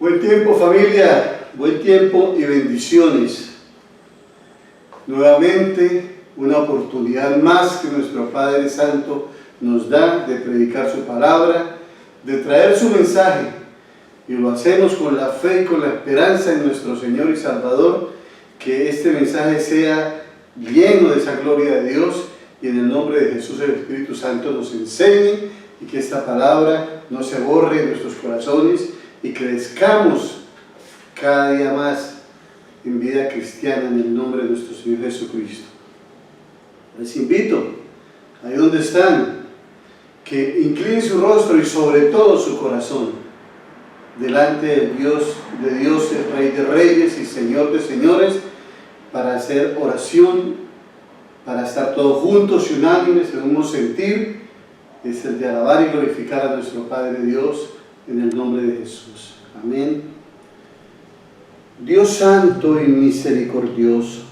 Buen tiempo, familia, buen tiempo y bendiciones. Nuevamente una oportunidad más que nuestro Padre Santo nos da de predicar su palabra, de traer su mensaje, y lo hacemos con la fe y con la esperanza en nuestro Señor y Salvador, que este mensaje sea lleno de esa gloria de Dios, y en el nombre de Jesús el Espíritu Santo nos enseñe, y que esta palabra no se borre en nuestros corazones, y crezcamos cada día más en vida cristiana en el nombre de nuestro Señor Jesucristo. Les invito, ahí donde están, que inclinen su rostro y sobre todo su corazón delante de Dios, el Rey de Reyes y Señor de Señores, para hacer oración, para estar todos juntos y unánimes en un sentir, es el de alabar y glorificar a nuestro Padre Dios en el nombre de Jesús. Amén. Dios santo y misericordioso,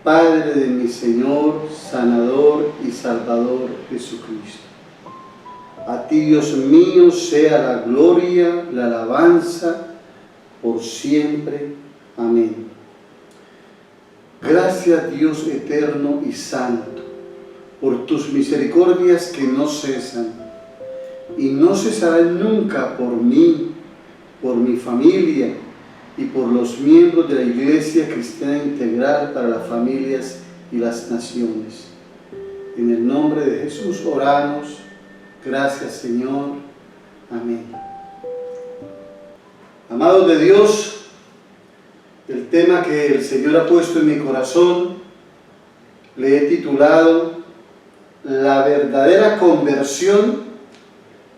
Padre de mi Señor, Sanador y Salvador Jesucristo, a ti, Dios mío, sea la gloria, la alabanza, por siempre. Amén. Gracias, Dios eterno y santo, por tus misericordias que no cesan, y no cesarán nunca por mí, por mi familia, y por los miembros de la Iglesia Cristiana Integral para las familias y las naciones. En el nombre de Jesús oramos. Gracias, Señor. Amén. Amados de Dios, el tema que el Señor ha puesto en mi corazón le he titulado: La verdadera conversión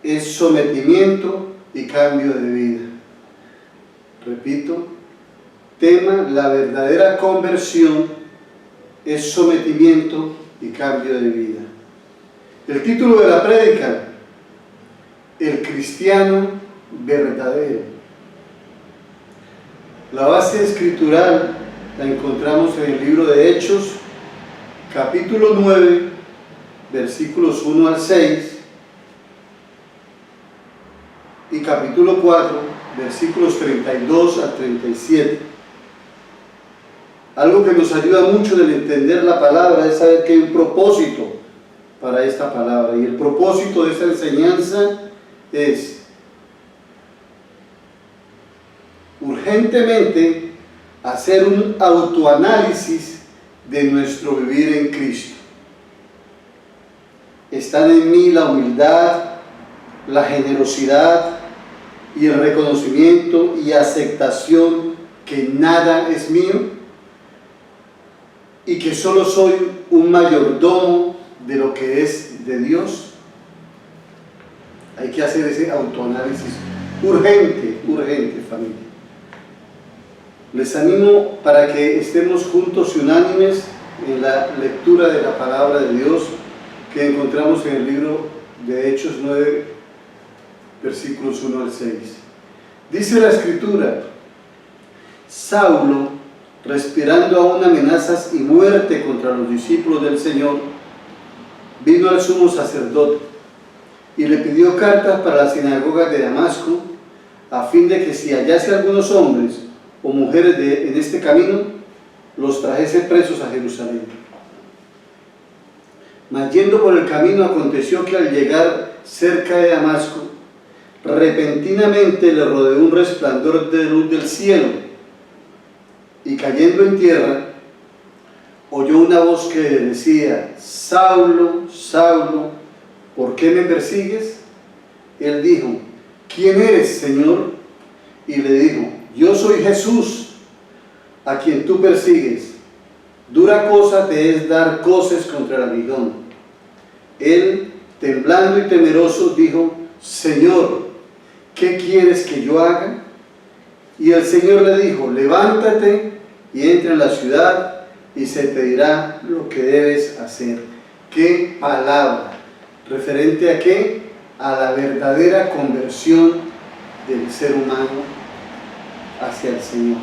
es sometimiento y cambio de vida. Repito, tema: la verdadera conversión es sometimiento y cambio de vida. El título de la prédica: el cristiano verdadero. La base escritural la encontramos en el libro de Hechos, capítulo 9, versículos 1 al 6, y capítulo 4, versículos 32 al 37. Algo que nos ayuda mucho en entender la palabra es saber que hay un propósito para esta palabra, y el propósito de esta enseñanza es urgentemente hacer un autoanálisis de nuestro vivir en Cristo. ¿Están en mí la humildad, la generosidad y el reconocimiento y aceptación que nada es mío y que solo soy un mayordomo de lo que es de Dios? Hay que hacer ese autoanálisis urgente, familia. Les animo para que estemos juntos y unánimes en la lectura de la palabra de Dios que encontramos en el libro de Hechos 9, versículos 1 al 6. Dice la Escritura: Saulo, respirando aún amenazas y muerte contra los discípulos del Señor, vino al sumo sacerdote y le pidió cartas para las sinagogas de Damasco, a fin de que si hallase algunos hombres o mujeres en este camino, los trajese presos a Jerusalén. Mas yendo por el camino, aconteció que al llegar cerca de Damasco, repentinamente le rodeó un resplandor de luz del cielo, y cayendo en tierra, oyó una voz que le decía: Saulo, Saulo, ¿por qué me persigues? Él dijo: ¿quién eres, Señor? Y le dijo: yo soy Jesús, a quien tú persigues. Dura cosa te es dar coces contra el aguijón. Él, temblando y temeroso, dijo: Señor, ¿qué quieres que yo haga? Y el Señor le dijo: levántate y entra en la ciudad, y se te dirá lo que debes hacer. ¿Qué palabra? ¿Referente a qué? A la verdadera conversión del ser humano hacia el Señor.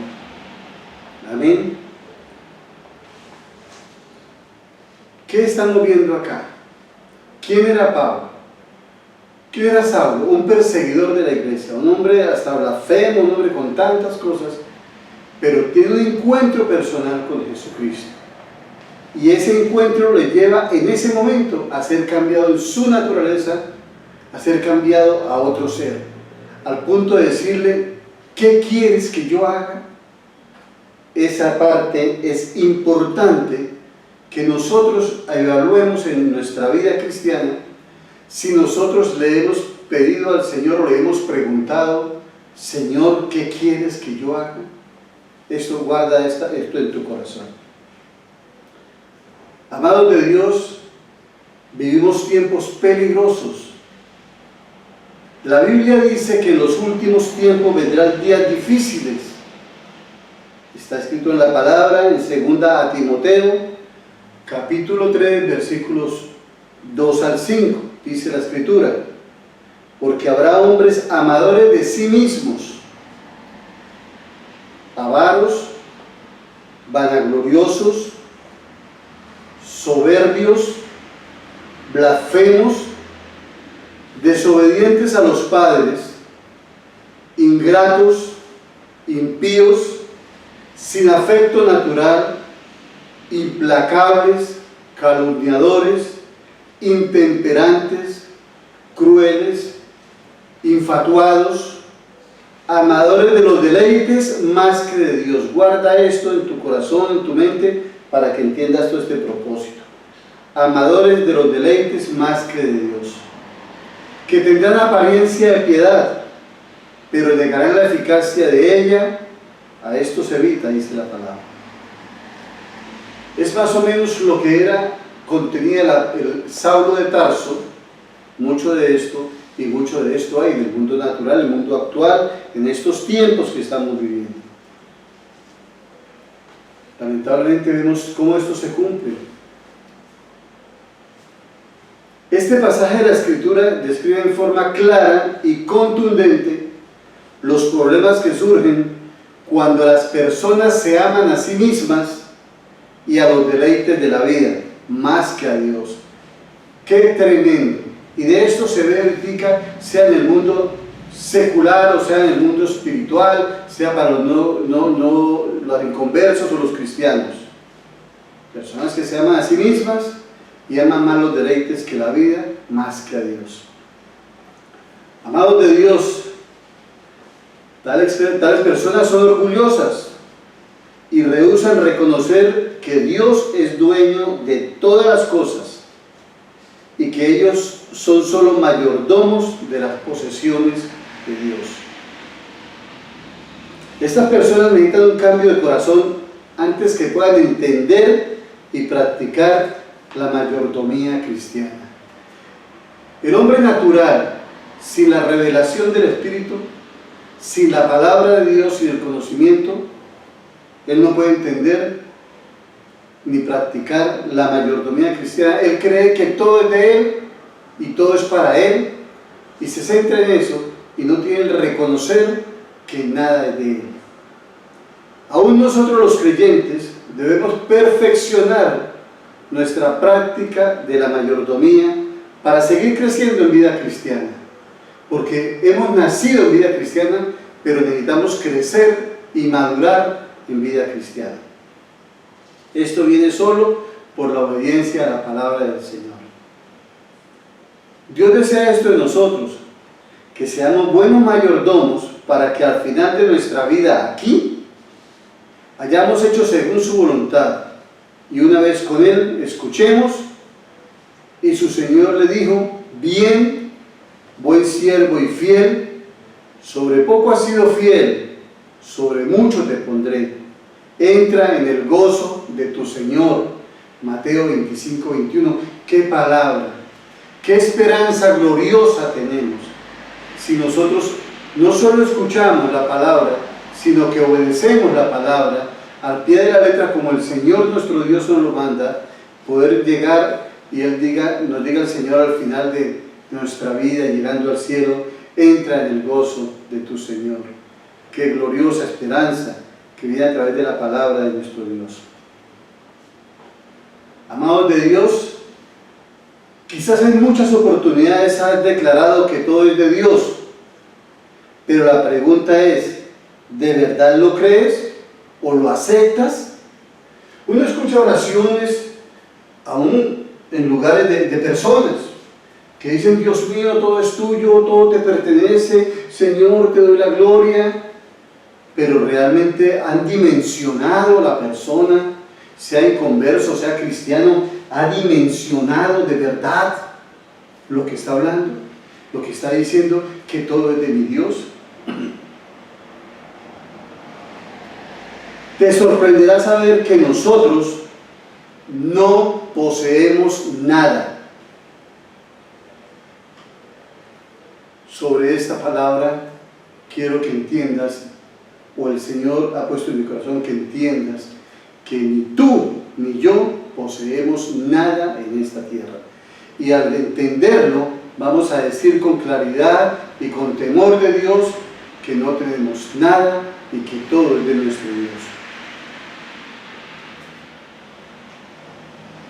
Amén. ¿Qué estamos viendo acá? ¿Quién era Pablo? ¿Quién era Saulo? Un perseguidor de la iglesia, un hombre hasta blasfemo, un hombre con tantas cosas, pero tiene un encuentro personal con Jesucristo. Y ese encuentro le lleva en ese momento a ser cambiado en su naturaleza, a ser cambiado a otro ser, al punto de decirle, ¿qué quieres que yo haga? Esa parte es importante que nosotros evaluemos en nuestra vida cristiana, si nosotros le hemos pedido al Señor o le hemos preguntado, Señor, ¿qué quieres que yo haga? Esto guarda esto en tu corazón. Amados de Dios, vivimos tiempos peligrosos. La Biblia dice que en los últimos tiempos vendrán días difíciles. Está escrito en la palabra, en 2 a Timoteo, capítulo 3, versículos 2 al 5, dice la Escritura, porque habrá hombres amadores de sí mismos, avaros, vanagloriosos, soberbios, blasfemos, desobedientes a los padres, ingratos, impíos, sin afecto natural, implacables, calumniadores, intemperantes, crueles, infatuados, amadores de los deleites más que de Dios. Guarda esto en tu corazón, en tu mente, para que entiendas todo este propósito. Amadores de los deleites más que de Dios, que tendrán apariencia de piedad, pero negarán la eficacia de ella. A esto se evita, dice la palabra. Es más o menos lo que contenía el Saulo de Tarso, mucho de esto, y mucho de esto hay en el mundo natural, en el mundo actual, en estos tiempos que estamos viviendo. Lamentablemente vemos cómo esto se cumple. Este pasaje de la Escritura describe en forma clara y contundente los problemas que surgen cuando las personas se aman a sí mismas y a los deleites de la vida, más que a Dios. ¡Qué tremendo! Y de esto se verifica, sea en el mundo secular o sea en el mundo espiritual, sea para los inconversos o los cristianos. Personas que se aman a sí mismas y aman más los deleites que la vida, más que a Dios. Amados de Dios, tales personas son orgullosas y rehúsan reconocer que Dios es dueño de todas las cosas y que ellos son solo mayordomos de las posesiones de Dios. Estas personas necesitan un cambio de corazón antes que puedan entender y practicar la mayordomía cristiana. El hombre natural, sin la revelación del Espíritu, sin la palabra de Dios y el conocimiento, él no puede entender ni practicar la mayordomía cristiana. Él cree que todo es de él y todo es para él, y se centra en eso y no tiene el reconocer que nada es de él. Aún nosotros los creyentes debemos perfeccionar nuestra práctica de la mayordomía para seguir creciendo en vida cristiana, porque hemos nacido en vida cristiana, pero necesitamos crecer y madurar en vida cristiana. Esto viene solo por la obediencia a la palabra del Señor. Dios desea esto de nosotros, que seamos buenos mayordomos para que al final de nuestra vida aquí hayamos hecho según su voluntad, y una vez con Él escuchemos, y su Señor le dijo: bien, buen siervo y fiel, sobre poco has sido fiel, sobre mucho te pondré, entra en el gozo de tu Señor. Mateo 25, 21. ¡Qué palabra! ¡Qué esperanza gloriosa tenemos! Si nosotros no solo escuchamos la palabra, sino que obedecemos la palabra al pie de la letra, como el Señor nuestro Dios nos lo manda, poder llegar y nos diga el Señor al final de nuestra vida, llegando al cielo: entra en el gozo de tu Señor. Qué gloriosa esperanza que viene a través de la palabra de nuestro Dios. Amados de Dios, Quizás en muchas oportunidades has declarado que todo es de Dios, pero la pregunta es, ¿de verdad lo crees o lo aceptas? Uno escucha oraciones aún en lugares de personas que dicen: Dios mío, todo es tuyo, todo te pertenece, Señor, te doy la gloria. Pero realmente han dimensionado la persona, sea inconverso, sea cristiano, ha dimensionado de verdad lo que está hablando, lo que está diciendo, que todo es de mi Dios. Te sorprenderá saber que nosotros no poseemos nada. Sobre esta palabra quiero que entiendas, o el Señor ha puesto en mi corazón que entiendas, que ni tú ni yo poseemos nada en esta tierra. Y al entenderlo, vamos a decir con claridad y con temor de Dios que no tenemos nada y que todo es de nuestro Dios.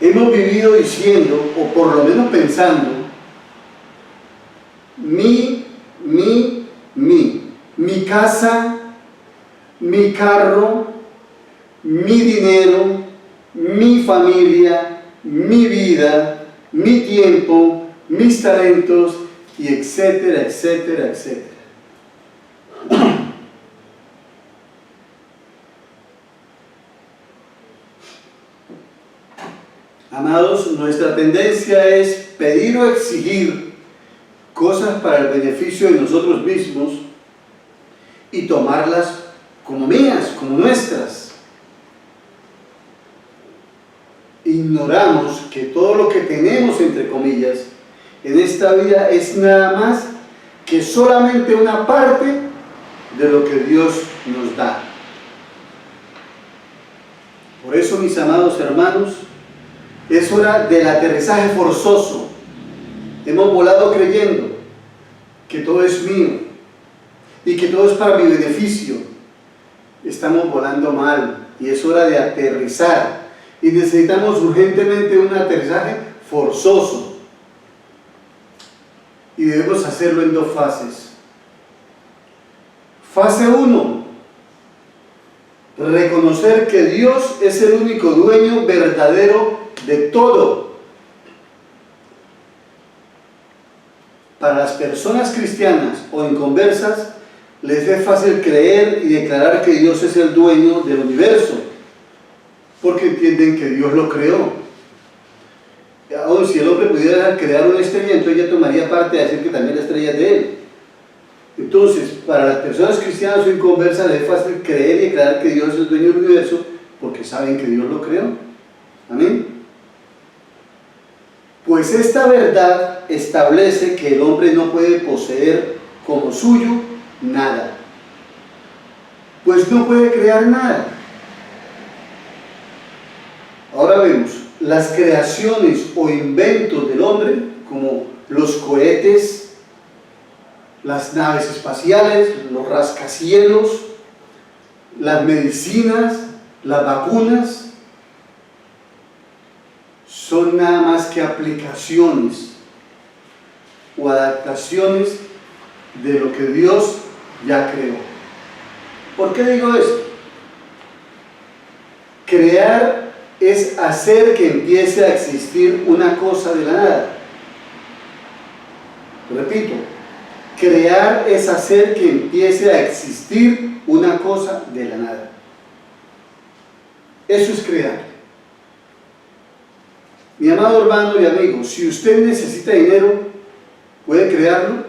Hemos vivido diciendo, o por lo menos pensando, mi casa, mi carro, mi dinero, mi familia, mi vida, mi tiempo, mis talentos, y etcétera, etcétera, etcétera. Amados, nuestra tendencia es pedir o exigir cosas para el beneficio de nosotros mismos y tomarlas como mías, como nuestras. Ignoramos que todo lo que tenemos, entre comillas, en esta vida es nada más que solamente una parte de lo que Dios nos da. Por eso, mis amados hermanos, es hora del aterrizaje forzoso. Hemos volado creyendo que todo es mío y que todo es para mi beneficio. Estamos volando mal y es hora de aterrizar. Y necesitamos urgentemente un aterrizaje forzoso. Y debemos hacerlo en dos fases. Fase 1. Reconocer que Dios es el único dueño verdadero de todo. Para las personas cristianas o inconversas, les es fácil creer y declarar que Dios es el dueño del universo, porque entienden que Dios lo creó. Aun si el hombre pudiera crear una estrella, entonces ya tomaría parte de decir que también la estrella es de él. Entonces, para las personas cristianas o inconversas, les es fácil creer y declarar que Dios es el dueño del universo, porque saben que Dios lo creó. Amén. Pues esta verdad establece que el hombre no puede poseer como suyo nada, pues no puede crear nada. Ahora vemos, las creaciones o inventos del hombre, como los cohetes, las naves espaciales, los rascacielos, las medicinas, las vacunas, son nada más que aplicaciones o adaptaciones de lo que Dios ya creó. ¿Por qué digo esto? Crear es hacer que empiece a existir una cosa de la nada. Repito, crear es hacer que empiece a existir una cosa de la nada. Eso es crear. Mi amado hermano y amigo, si usted necesita dinero, ¿puede crearlo?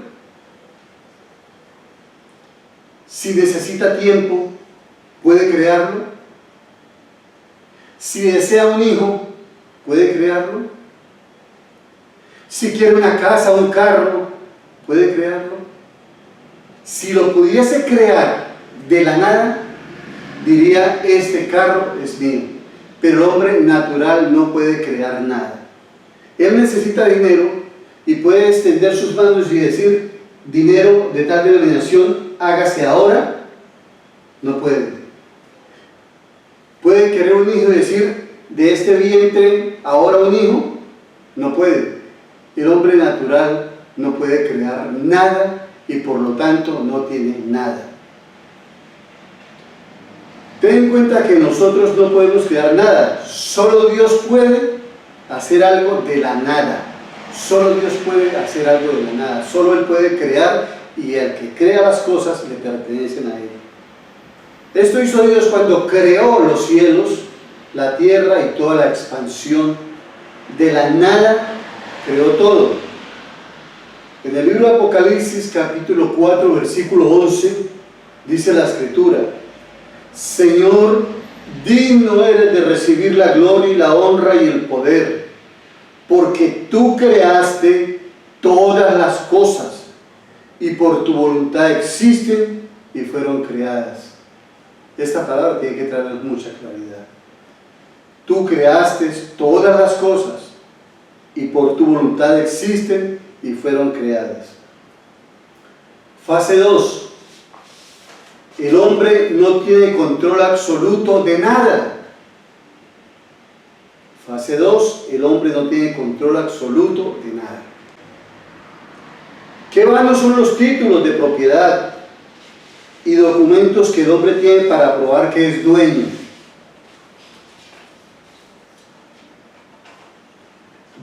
Si necesita tiempo, ¿puede crearlo? Si desea un hijo, ¿puede crearlo? Si quiere una casa o un carro, ¿puede crearlo? Si lo pudiese crear de la nada, diría: este carro es mío. Pero el hombre natural no puede crear nada. Él necesita dinero y puede extender sus manos y decir: dinero de tal denominación, hágase ahora. No puede. Puede querer un hijo y decir: de este vientre ahora un hijo. No puede. El hombre natural no puede crear nada y por lo tanto no tiene nada. Ten en cuenta que nosotros no podemos crear nada, solo Dios puede hacer algo de la nada. Solo Dios puede hacer algo de la nada, solo Él puede crear y el que crea las cosas le pertenecen a Él. Esto hizo Dios cuando creó los cielos, la tierra y toda la expansión. De la nada creó todo. En el libro de Apocalipsis capítulo 4 versículo 11 dice la Escritura: Señor, digno eres de recibir la gloria y la honra y el poder, porque tú creaste todas las cosas y por tu voluntad existen y fueron creadas. Esta palabra tiene que traernos mucha claridad. Tú creaste todas las cosas y por tu voluntad existen y fueron creadas. Fase 2. El hombre no tiene control absoluto de nada. Fase 2. El hombre no tiene control absoluto de nada. Qué vanos son los títulos de propiedad y documentos que el hombre tiene para probar que es dueño.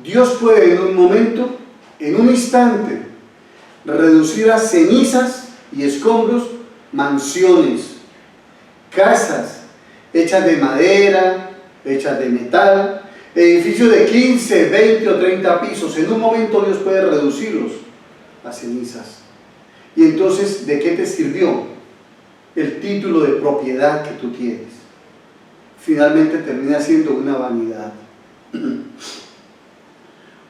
Dios puede en un momento, en un instante, reducir a cenizas y escombros mansiones, casas hechas de madera, hechas de metal, edificios de 15, 20 o 30 pisos. En un momento Dios puede reducirlos a cenizas. Y entonces, ¿de qué te sirvió el título de propiedad que tú tienes? Finalmente termina siendo una vanidad.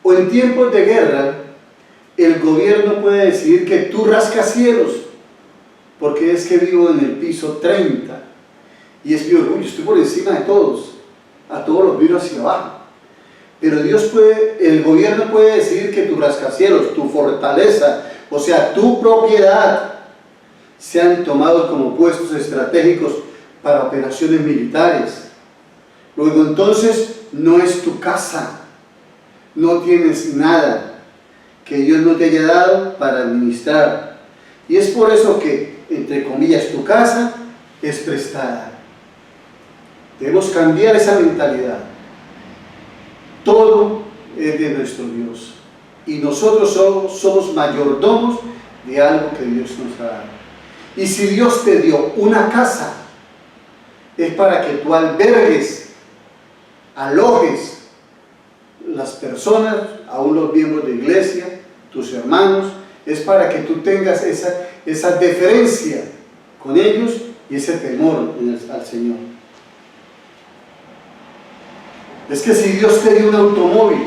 O en tiempos de guerra, el gobierno puede decidir que tú rascacielos, porque es que vivo en el piso 30, y es mi orgullo, estoy por encima de todos, a todos los miro hacia abajo. Pero el gobierno puede decidir que tus rascacielos, tu fortaleza, o sea, tu propiedad, sean tomados como puestos estratégicos para operaciones militares. Luego entonces no es tu casa, no tienes nada que Dios no te haya dado para administrar. Y es por eso que, entre comillas, tu casa es prestada. Debemos cambiar esa mentalidad. Todo es de nuestro Dios. Y nosotros somos mayordomos de algo que Dios nos ha dado. Y si Dios te dio una casa, es para que tú albergues, alojes las personas, aún los miembros de iglesia, tus hermanos. Es para que tú tengas esa deferencia con ellos y ese temor al Señor. Es que si Dios te dio un automóvil,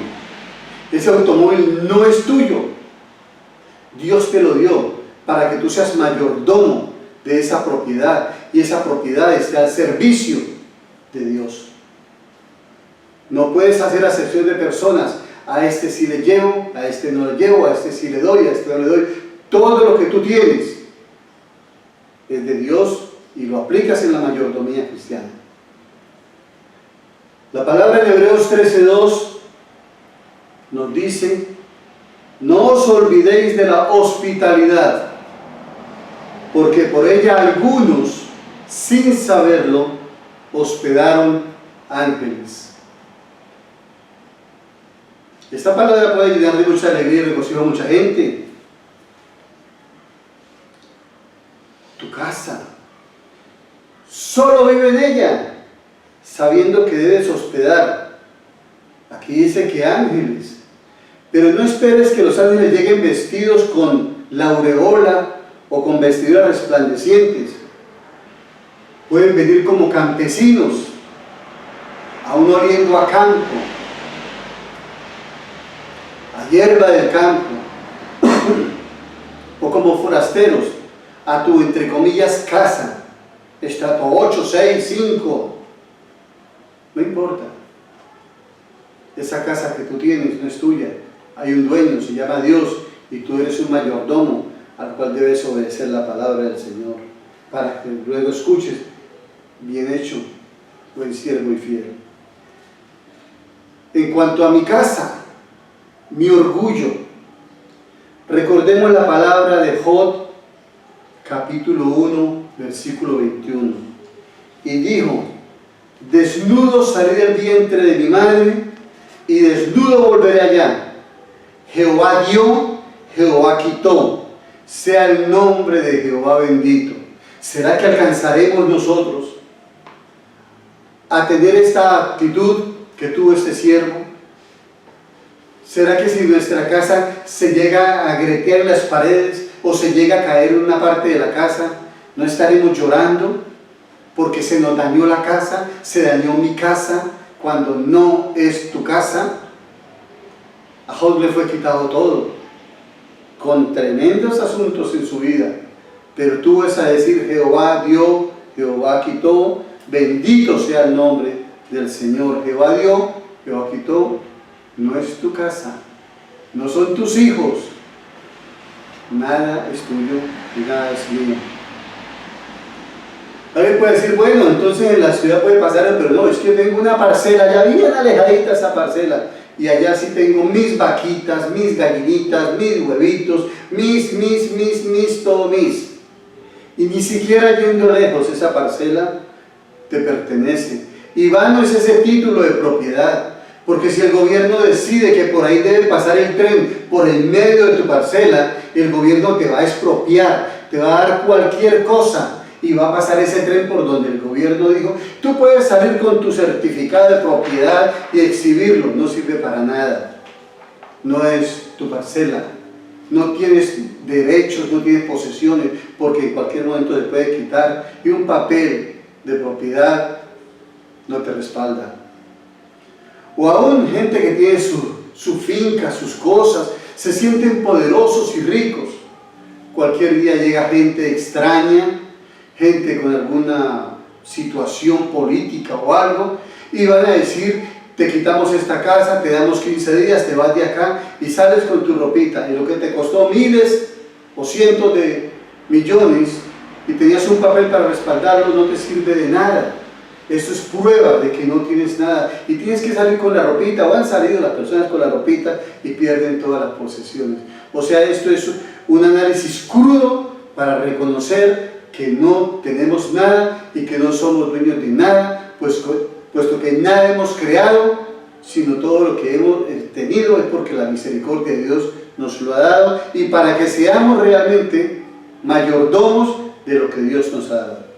ese automóvil no es tuyo. Dios te lo dio para que tú seas mayordomo de esa propiedad y esa propiedad esté al servicio de Dios. No puedes hacer acepción de personas. A este sí le llevo, a este no le llevo, a este sí le doy, a este no le doy. Todo lo que tú tienes es de Dios y lo aplicas en la mayordomía cristiana. La palabra en Hebreos 13:2 nos dice: no os olvidéis de la hospitalidad, porque por ella algunos, sin saberlo, hospedaron ángeles. Esta palabra puede llenar de mucha alegría y regocijo a mucha gente. Tu casa, solo vive en ella, sabiendo que debes hospedar. Aquí dice que ángeles, pero no esperes que los ángeles lleguen vestidos con la aureola o con vestiduras resplandecientes. Pueden venir como campesinos, aún oliendo a campo, a hierba del campo, o como forasteros a tu, entre comillas, casa, estrato 8, 6, 5, no importa. Esa casa que tú tienes no es tuya, hay un dueño, se llama Dios, y tú eres un mayordomo al cual debes obedecer la palabra del Señor, para que luego escuches: bien hecho, buen siervo y fiel. En cuanto a mi casa, mi orgullo. Recordemos la palabra de Job, capítulo 1, versículo 21. Y dijo: desnudo salí del vientre de mi madre, y desnudo volveré allá. Jehová dio, Jehová quitó. Sea el nombre de Jehová bendito. ¿Será que alcanzaremos nosotros a tener esta actitud que tuvo este siervo? ¿Será que si nuestra casa se llega a grietear en las paredes o se llega a caer en una parte de la casa, no estaremos llorando porque se nos dañó la casa, se dañó mi casa, cuando no es tu casa? A Job le fue quitado todo, con tremendos asuntos en su vida, pero tú vas a decir: Jehová dio, Jehová quitó, bendito sea el nombre del Señor. Jehová dio, Jehová quitó. No es tu casa, no son tus hijos, nada es tuyo y nada es mío. Alguien puede decir: bueno, entonces en la ciudad puede pasar, pero no, es que tengo una parcela allá bien alejadita esa parcela, y allá sí tengo mis vaquitas, mis gallinitas, mis huevitos, todo mis. Y ni siquiera yendo lejos, esa parcela te pertenece. Y vano es ese título de propiedad, porque si el gobierno decide que por ahí debe pasar el tren por el medio de tu parcela, el gobierno te va a expropiar, te va a dar cualquier cosa y va a pasar ese tren por donde el gobierno dijo: tú puedes salir con tu certificado de propiedad y exhibirlo. No sirve para nada, no es tu parcela, no tienes derechos, no tienes posesiones, porque en cualquier momento se puede quitar, y un papel de propiedad no te respalda. O aún gente que tiene su finca, sus cosas, se sienten poderosos y ricos. Cualquier día llega gente extraña, gente con alguna situación política o algo, y van a decir: te quitamos esta casa, te damos 15 días, te vas de acá y sales con tu ropita, y lo que te costó miles o cientos de millones y tenías un papel para respaldarlo, no te sirve de nada. Eso es prueba de que no tienes nada y tienes que salir con la ropita, o han salido las personas con la ropita y pierden todas las posesiones. O sea, esto es un análisis crudo para reconocer que no tenemos nada y que no somos dueños de nada, puesto que nada hemos creado, sino todo lo que hemos tenido es porque la misericordia de Dios nos lo ha dado, y para que seamos realmente mayordomos de lo que Dios nos ha dado.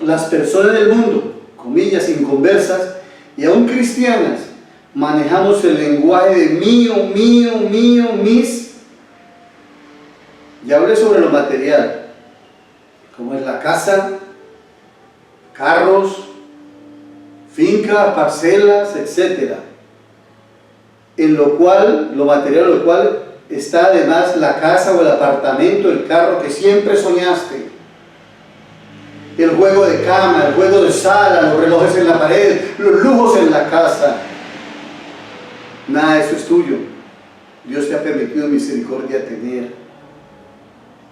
Las personas del mundo, comillas, inconversas y aún cristianas, manejamos el lenguaje de mío, mis. Ya hablé sobre lo material, como es la casa, carros, fincas, parcelas, etc. En lo cual, lo material, lo cual está además la casa o el apartamento, el carro que siempre soñaste, el juego de cama, el juego de sala, los relojes en la pared, los lujos en la casa. Nada de eso es tuyo. Dios te ha permitido misericordia tener.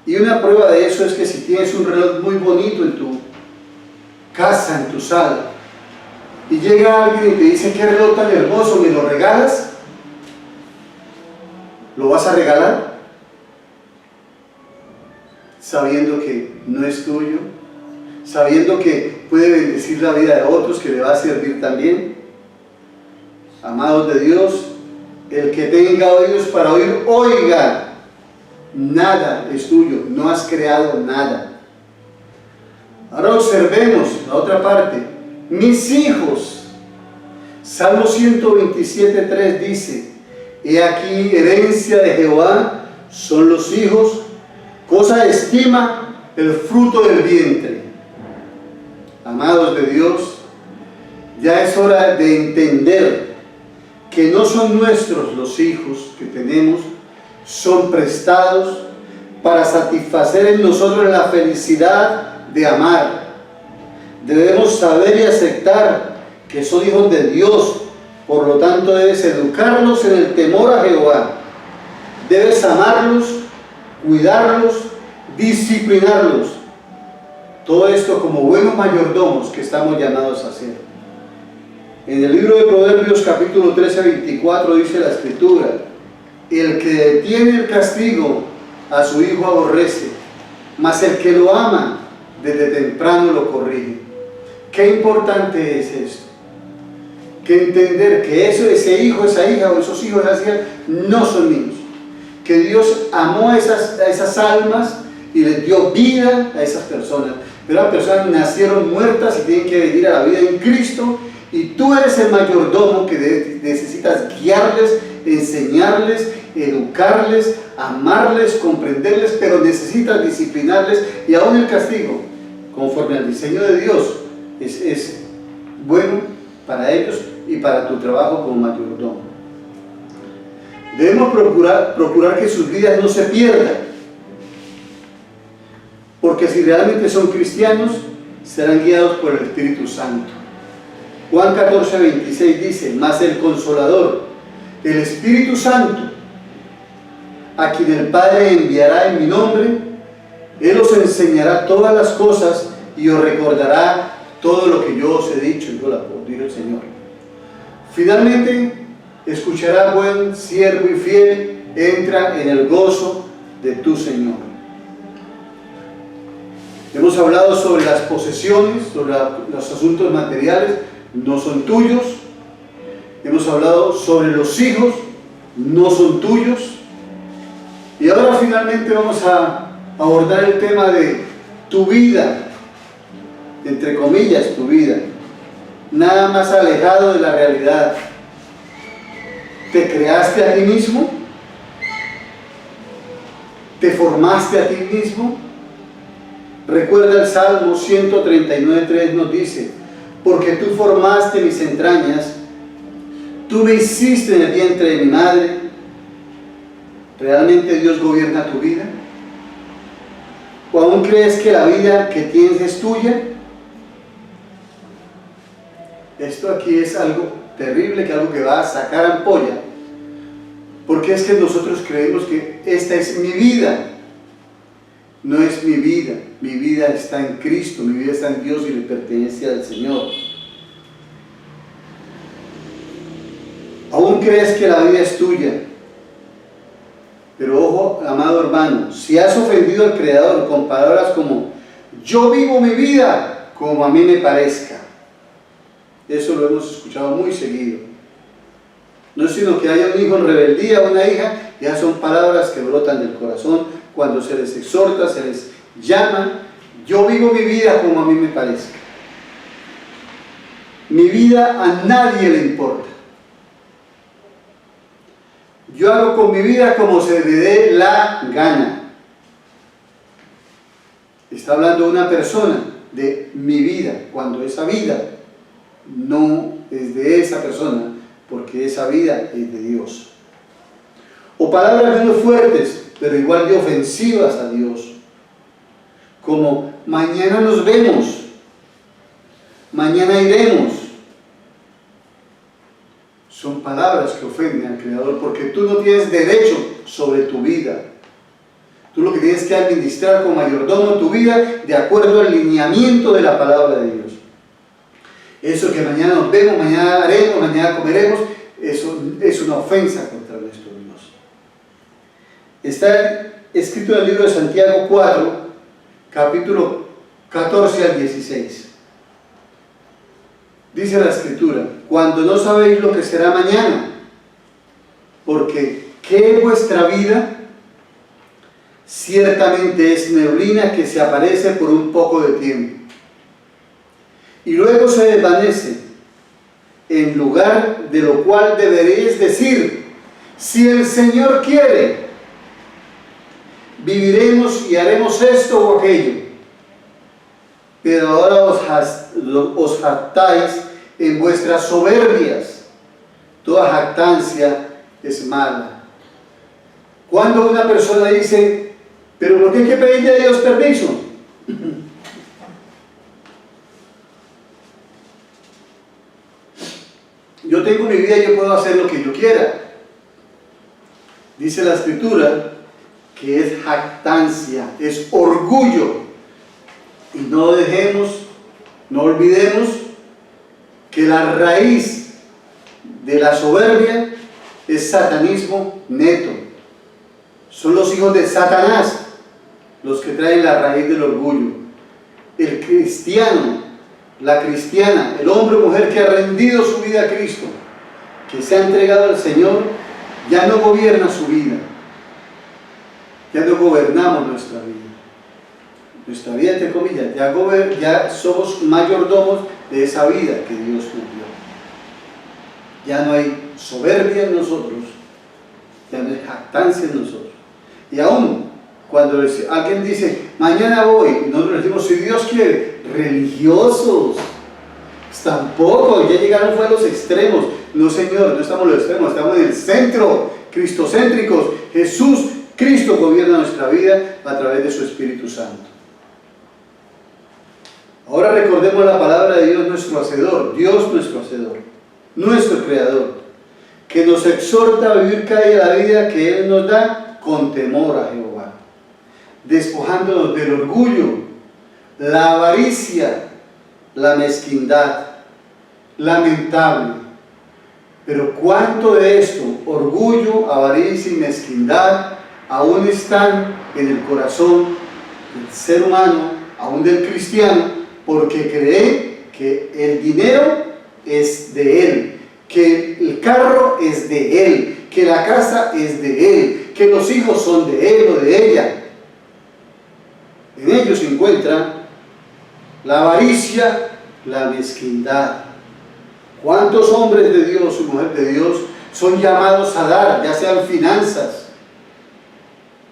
Y una prueba de eso es que si tienes un reloj muy bonito en tu casa, en tu sala, y llega alguien y te dice: qué reloj tan hermoso, ¿me lo regalas? ¿Lo vas a regalar? Sabiendo que no es tuyo, sabiendo que puede bendecir la vida de otros, que le va a servir también. Amados de Dios, el que tenga oídos para oír, oiga. Nada es tuyo, no has creado nada. Ahora observemos la otra parte. Mis hijos. Salmo 127:3 dice: he aquí, herencia de Jehová son los hijos, cosa de estima el fruto del vientre. Amados de Dios, ya es hora de entender que no son nuestros los hijos que tenemos, son prestados para satisfacer en nosotros la felicidad de amar. Debemos saber y aceptar que son hijos de Dios, por lo tanto debes educarlos en el temor a Jehová. Debes amarlos, cuidarlos, disciplinarlos. Todo esto como buenos mayordomos que estamos llamados a hacer. En el libro de Proverbios capítulo 13-24 dice la Escritura: el que detiene el castigo a su hijo aborrece, mas el que lo ama desde temprano lo corrige. Qué importante es esto, que entender que ese hijo, esa hija o esos hijos, esas hijas no son míos, que Dios amó a esas almas y les dio vida a esas personas, pero las personas nacieron muertas y tienen que venir a la vida en Cristo, y tú eres el mayordomo que necesitas guiarles, enseñarles, educarles, amarles, comprenderles, pero necesitas disciplinarles, y aún el castigo, conforme al diseño de Dios, es bueno para ellos y para tu trabajo como mayordomo. Debemos procurar que sus vidas no se pierdan, porque si realmente son cristianos, serán guiados por el Espíritu Santo. Juan 14:26 dice: mas el Consolador, el Espíritu Santo, a quien el Padre enviará en mi nombre, Él os enseñará todas las cosas y os recordará todo lo que yo os he dicho, dijo el Señor. Finalmente, escuchará: buen siervo y fiel, entra en el gozo de tu Señor. Hemos hablado sobre las posesiones, sobre los asuntos materiales, no son tuyos. Hemos hablado sobre los hijos, no son tuyos. Y ahora finalmente vamos a abordar el tema de tu vida, entre comillas, tu vida, nada más alejado de la realidad. ¿Te creaste a ti mismo? ¿Te formaste a ti mismo? Recuerda el Salmo 139:3 nos dice: porque tú formaste mis entrañas, tú me hiciste en el vientre de mi madre. ¿Realmente Dios gobierna tu vida? ¿O aún crees que la vida que tienes es tuya? Esto aquí es algo terrible, que algo que va a sacar ampolla, porque es que nosotros creemos que esta es mi vida. No es mi vida está en Cristo, mi vida está en Dios y le pertenece al Señor. Aún crees que la vida es tuya, pero ojo, amado hermano, si has ofendido al Creador con palabras como: yo vivo mi vida como a mí me parezca, eso lo hemos escuchado muy seguido. No es sino que haya un hijo en rebeldía, una hija, ya son palabras que brotan del corazón cuando se les exhorta, se les llama: yo vivo mi vida como a mí me parezca. Mi vida a nadie le importa. Yo hago con mi vida como se me dé la gana. Está hablando una persona de mi vida, cuando esa vida no es de esa persona, porque esa vida es de Dios. O palabras menos fuertes, pero igual de ofensivas a Dios, como: mañana nos vemos, mañana iremos. Son palabras que ofenden al Creador, porque tú no tienes derecho sobre tu vida. Tú lo que tienes que administrar como mayordomo tu vida de acuerdo al lineamiento de la palabra de Dios. Eso que mañana nos vemos, mañana haremos, mañana comeremos, eso es una ofensa contra nuestro Dios. Está escrito en el libro de Santiago 4, capítulo 14 al 16. Dice la Escritura: cuando no sabéis lo que será mañana, porque ¿qué es vuestra vida? Ciertamente es neblina que se aparece por un poco de tiempo y luego se desvanece. En lugar de lo cual deberéis decir: si el Señor quiere, viviremos y haremos esto o aquello. Pero ahora os jactáis en vuestras soberbias. Toda jactancia es mala. Cuando una persona dice: ¿pero por qué hay que pedirle a Dios permiso? Yo tengo mi vida y yo puedo hacer lo que yo quiera. Dice la Escritura que es jactancia, es orgullo. Y no olvidemos que la raíz de la soberbia es satanismo neto. Son los hijos de Satanás los que traen la raíz del orgullo. El cristiano, la cristiana, el hombre o mujer que ha rendido su vida a Cristo, que se ha entregado al Señor, ya no gobierna su vida. Ya no gobernamos nuestra vida. Nuestra vida, entre comillas, ya somos mayordomos de esa vida que Dios nos dio. Ya no hay soberbia en nosotros, ya no hay jactancia en nosotros. Y aún cuando alguien dice, mañana voy, y nosotros decimos, si Dios quiere, religiosos, tampoco, ya llegaron fue a los extremos. No, Señor, no estamos en los extremos, estamos en el centro, cristocéntricos. Jesús, Cristo gobierna nuestra vida a través de su Espíritu Santo. Ahora recordemos la palabra de Dios nuestro Hacedor, Dios nuestro Hacedor, nuestro Creador, que nos exhorta a vivir cada día la vida que Él nos da con temor a Jehová, despojándonos del orgullo, la avaricia, la mezquindad, lamentable. Pero cuánto de esto, orgullo, avaricia y mezquindad, aún están en el corazón del ser humano, aún del cristiano, porque cree que el dinero es de él, que el carro es de él, que la casa es de él, que los hijos son de él o de ella. En ellos se encuentra la avaricia, la mezquindad. ¿Cuántos hombres de Dios y mujeres de Dios son llamados a dar, ya sean finanzas,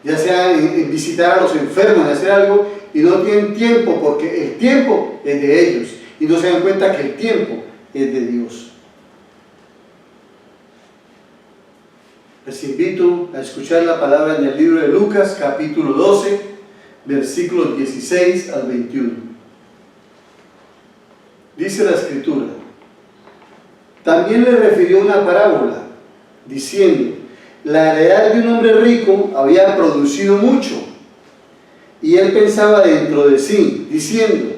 ya sea en visitar a los enfermos, en hacer algo, y no tienen tiempo, porque el tiempo es de ellos, y no se dan cuenta que el tiempo es de Dios? Les invito a escuchar la palabra en el libro de Lucas, capítulo 12, versículos 16 al 21. Dice la Escritura: también le refirió una parábola, diciendo, la heredad de un hombre rico había producido mucho, y él pensaba dentro de sí, diciendo,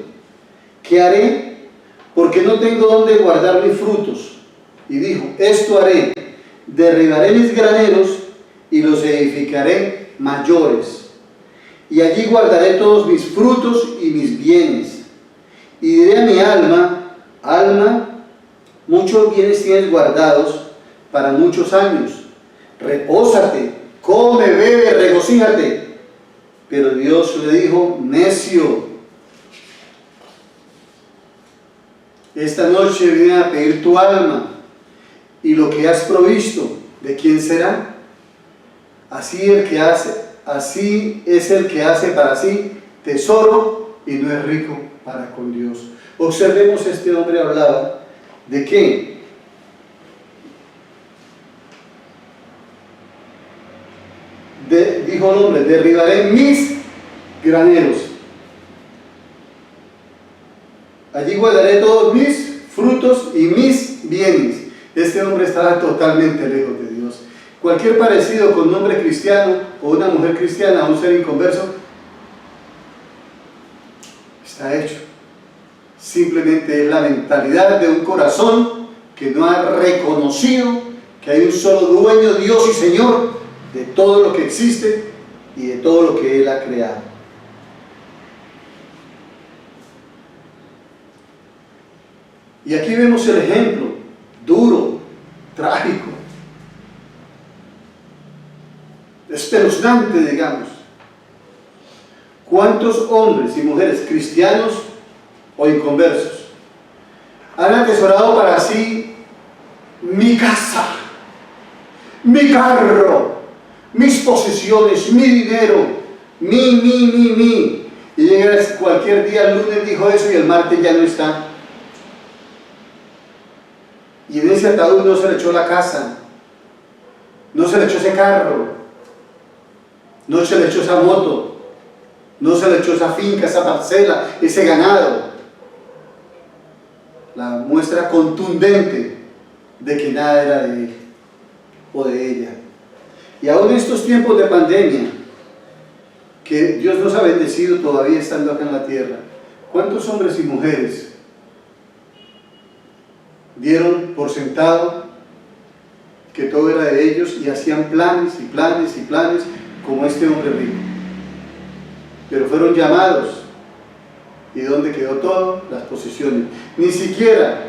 ¿qué haré? Porque no tengo dónde guardar mis frutos. Y dijo, esto haré, derribaré mis graneros y los edificaré mayores, y allí guardaré todos mis frutos y mis bienes. Y diré a mi alma, alma, muchos bienes tienes guardados para muchos años. Repósate, come, bebe, regocíjate. Pero Dios le dijo, necio, esta noche viene a pedir tu alma, y lo que has provisto, ¿de quién será? Así es el que hace para sí tesoro y no es rico para con Dios. Observemos, este hombre hablaba de qué. Dijo el hombre, derribaré mis graneros, allí guardaré todos mis frutos y mis bienes. Este hombre estaba totalmente lejos de Dios. Cualquier parecido con un hombre cristiano o una mujer cristiana o un ser inconverso está hecho. Simplemente es la mentalidad de un corazón que no ha reconocido que hay un solo dueño, Dios y Señor de todo lo que existe y de todo lo que Él ha creado. Y aquí vemos el ejemplo duro, trágico, espeluznante, digamos. ¿Cuántos hombres y mujeres cristianos o inconversos han atesorado para sí mi casa, mi carro, mis posesiones, mi dinero, mi? Y llega cualquier día, el lunes dijo eso y el martes ya no está. Y en ese ataúd no se le echó la casa, no se le echó ese carro, no se le echó esa moto, no se le echó esa finca, esa parcela, ese ganado. La muestra contundente de que nada era de él o de ella. Y aún en estos tiempos de pandemia, que Dios nos ha bendecido todavía estando acá en la tierra, ¿cuántos hombres y mujeres dieron por sentado que todo era de ellos y hacían planes y planes y planes como este hombre rico. Pero fueron llamados. ¿Y dónde quedó todo? Las posesiones. Ni siquiera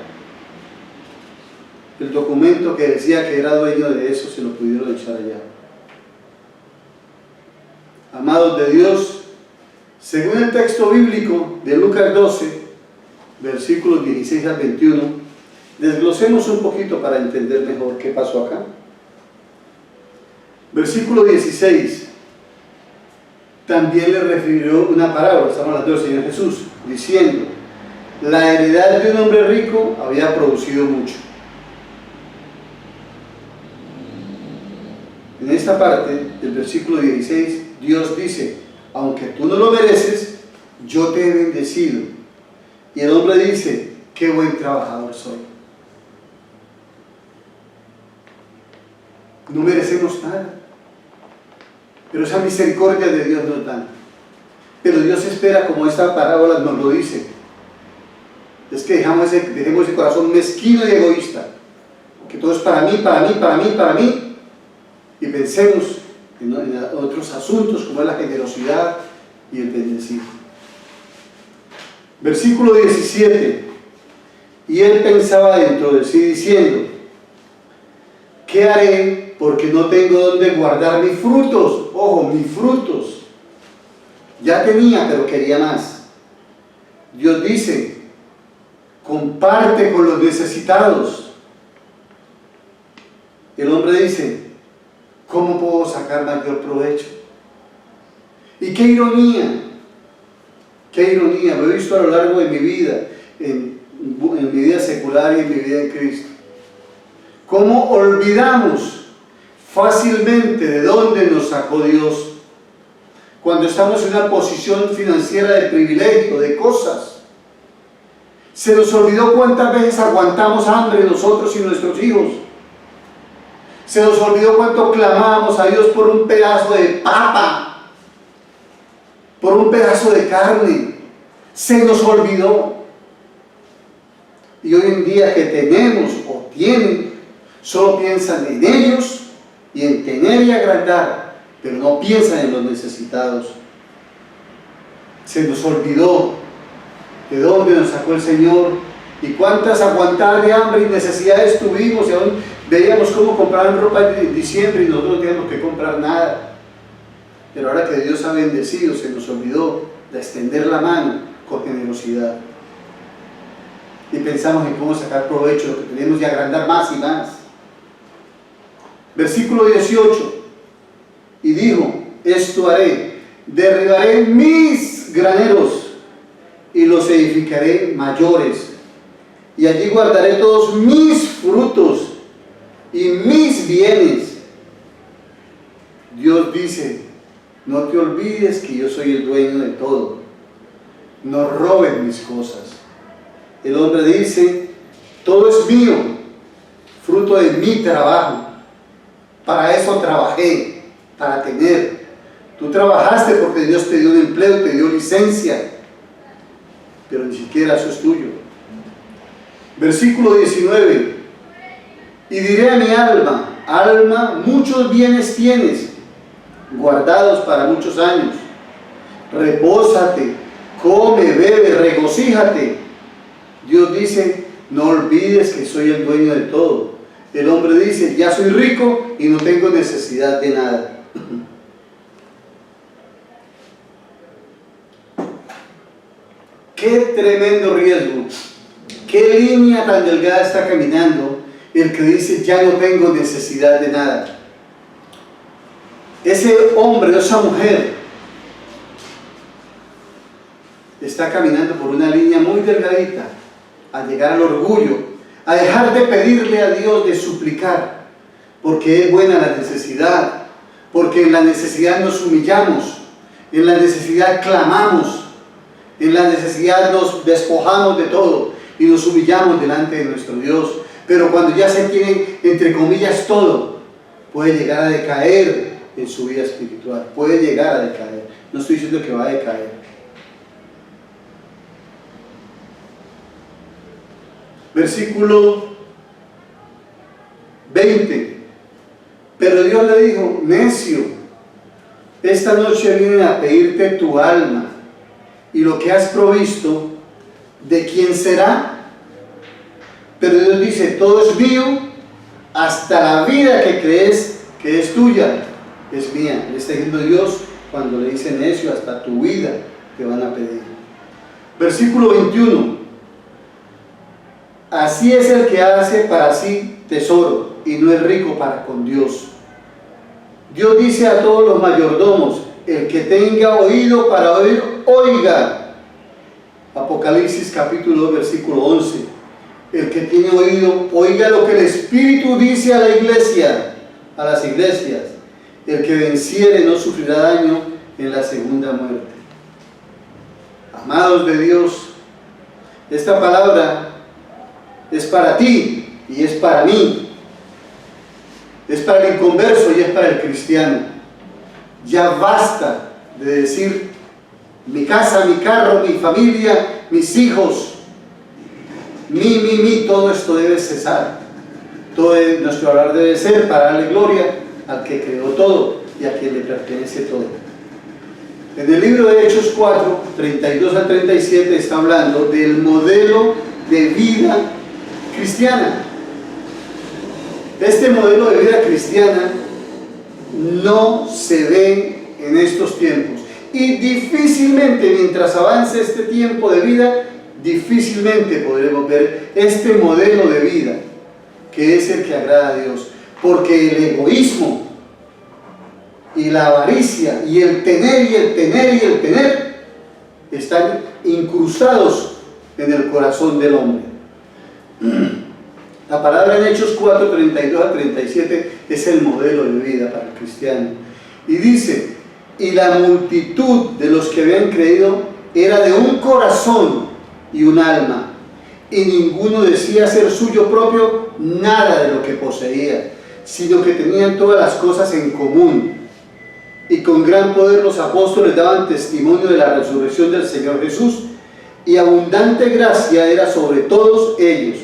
el documento que decía que era dueño de eso se lo pudieron echar allá. Amados de Dios, según el texto bíblico de Lucas 12, versículos 16 al 21, desglosemos un poquito para entender mejor qué pasó acá. Versículo 16, también le refirió una parábola, estamos hablando del Señor Jesús, diciendo, la heredad de un hombre rico había producido mucho. En esta parte del versículo 16, Dios dice, aunque tú no lo mereces, yo te he bendecido. Y el hombre dice, qué buen trabajador soy. No merecemos nada, pero esa misericordia de Dios nos da. Pero Dios espera, como esta parábola nos lo dice, es que dejemos ese corazón mezquino y egoísta, que todo es para mí, para mí, para mí, para mí, y pensemos en otros asuntos como es la generosidad y el bendecir. Versículo 17, y él pensaba dentro de sí diciendo, ¿qué haré? Porque no tengo donde guardar mis frutos. Ojo, mis frutos. Ya tenía, pero quería más. Dios dice, comparte con los necesitados. El hombre dice, ¿cómo puedo sacar mayor provecho? Y qué ironía, lo he visto a lo largo de mi vida, en mi vida secular y en mi vida en Cristo. ¿Cómo olvidamos fácilmente de dónde nos sacó Dios? Cuando estamos en una posición financiera de privilegio, de cosas. Se nos olvidó cuántas veces aguantamos hambre nosotros y nuestros hijos. Se nos olvidó cuánto clamábamos a Dios por un pedazo de papa, por un pedazo de carne. Se nos olvidó. Y hoy en día que tenemos o tienen, solo piensan en ellos y en tener y agrandar, pero no piensan en los necesitados. Se nos olvidó de dónde nos sacó el Señor y cuántas aguantar de hambre y necesidades tuvimos, y aún veíamos cómo compraban ropa en diciembre y nosotros no teníamos que comprar nada. Pero ahora que Dios ha bendecido, se nos olvidó de extender la mano con generosidad. Y pensamos en cómo sacar provecho de lo que tenemos y agrandar más y más. Versículo 18. Y dijo, esto haré, derribaré mis graneros y los edificaré mayores. Y allí guardaré todos mis frutos y mis bienes. Dios dice, no te olvides que yo soy el dueño de todo. No robes mis cosas. El hombre dice, todo es mío, fruto de mi trabajo. Para eso trabajé, para tener. Tú trabajaste porque Dios te dio un empleo, te dio licencia, pero ni siquiera eso es tuyo. Versículo 19. Y diré a mi alma, alma, muchos bienes tienes, guardados para muchos años. Repósate, come, bebe, regocíjate. Dios dice, no olvides que soy el dueño de todo. El hombre dice, ya soy rico y no tengo necesidad de nada. Qué tremendo riesgo, qué línea tan delgada está caminando el que dice, ya no tengo necesidad de nada. Ese hombre o esa mujer está caminando por una línea muy delgadita a llegar al orgullo, a dejar de pedirle a Dios, de suplicar, porque es buena la necesidad, porque en la necesidad nos humillamos, en la necesidad clamamos, en la necesidad nos despojamos de todo y nos humillamos delante de nuestro Dios. Pero cuando ya se tiene, entre comillas, todo, puede llegar a decaer en su vida espiritual, puede llegar a decaer. No estoy diciendo que va a decaer. Versículo 20. Pero Dios le dijo: necio, esta noche vienen a pedirte tu alma, y lo que has provisto, ¿de quién será? Pero Dios dice: todo es mío, hasta la vida que crees que es tuya, es mía. Le está diciendo Dios cuando le dice necio: hasta tu vida te van a pedir. Versículo 21. Así es el que hace para sí tesoro y no es rico para con Dios. Dios dice a todos los mayordomos: el que tenga oído para oír, oiga. Apocalipsis capítulo 2, versículo 11. El que tiene oído, oiga lo que el Espíritu dice a la iglesia, a las iglesias. El que venciere no sufrirá daño en la segunda muerte. Amados de Dios, esta palabra es para ti y es para mí. Es para el inconverso y es para el cristiano. Ya basta de decir: mi casa, mi carro, mi familia, mis hijos, mi, todo esto debe cesar. Todo nuestro hablar debe ser para darle gloria al que creó todo y a quien le pertenece todo. En el libro de Hechos 4, 32 al 37 está hablando del modelo de vida cristiana. Este modelo de vida cristiana no se ve en estos tiempos, y difícilmente, mientras avance este tiempo de vida, difícilmente podremos ver este modelo de vida que es el que agrada a Dios, porque el egoísmo y la avaricia y el tener y el tener y el tener están incrustados en el corazón del hombre. La palabra en Hechos 4, 32 a 37 es el modelo de vida para el cristiano. Y dice: y la multitud de los que habían creído era de un corazón y un alma, y ninguno decía ser suyo propio nada de lo que poseía, sino que tenían todas las cosas en común. Y con gran poder los apóstoles daban testimonio de la resurrección del Señor Jesús, y abundante gracia era sobre todos ellos.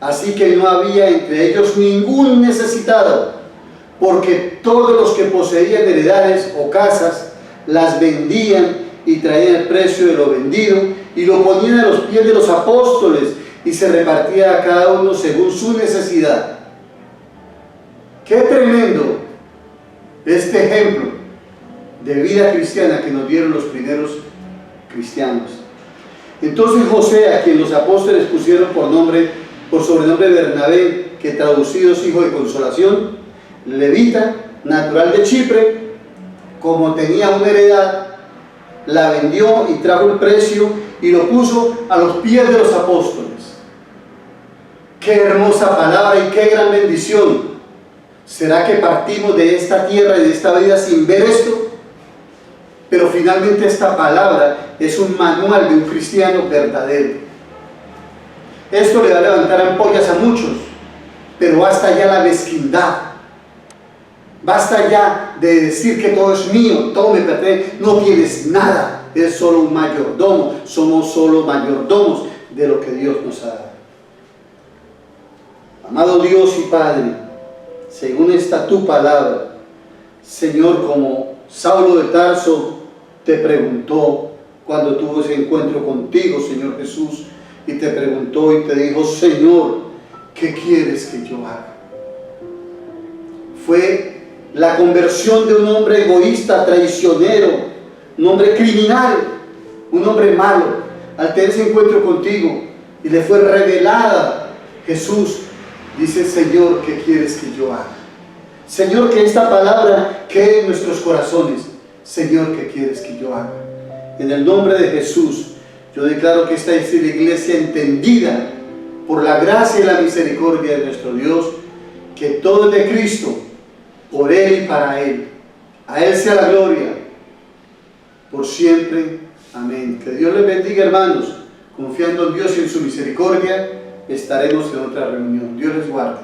Así que no había entre ellos ningún necesitado, porque todos los que poseían heredades o casas las vendían y traían el precio de lo vendido y lo ponían a los pies de los apóstoles, y se repartía a cada uno según su necesidad. ¡Qué tremendo este ejemplo de vida cristiana que nos dieron los primeros cristianos! Entonces José, a quien los apóstoles pusieron por sobrenombre Bernabé, que traducido es hijo de consolación, levita, natural de Chipre, como tenía una heredad, la vendió y trajo el precio y lo puso a los pies de los apóstoles. ¡Qué hermosa palabra y qué gran bendición! ¿Será que partimos de esta tierra y de esta vida sin ver esto? Pero finalmente esta palabra es un manual de un cristiano verdadero. Esto le va a levantar ampollas a muchos, pero basta ya la mezquindad. Basta ya de decir que todo es mío, todo me pertenece. No tienes nada, eres solo un mayordomo. Somos solo mayordomos de lo que Dios nos ha dado. Amado Dios y Padre, según esta tu palabra, Señor, como Saulo de Tarso te preguntó cuando tuvo ese encuentro contigo, Señor Jesús, y te preguntó y te dijo: Señor, ¿qué quieres que yo haga? Fue la conversión de un hombre egoísta, traicionero, un hombre criminal, un hombre malo, al tener ese encuentro contigo, y le fue revelada. Jesús dice: Señor, ¿qué quieres que yo haga? Señor, que esta palabra quede en nuestros corazones. Señor, ¿qué quieres que yo haga? En el nombre de Jesús, yo declaro que esta es la iglesia entendida por la gracia y la misericordia de nuestro Dios, que todo es de Cristo, por Él y para Él. A Él sea la gloria, por siempre. Amén. Que Dios les bendiga, hermanos. Confiando en Dios y en su misericordia, estaremos en otra reunión. Dios les guarde.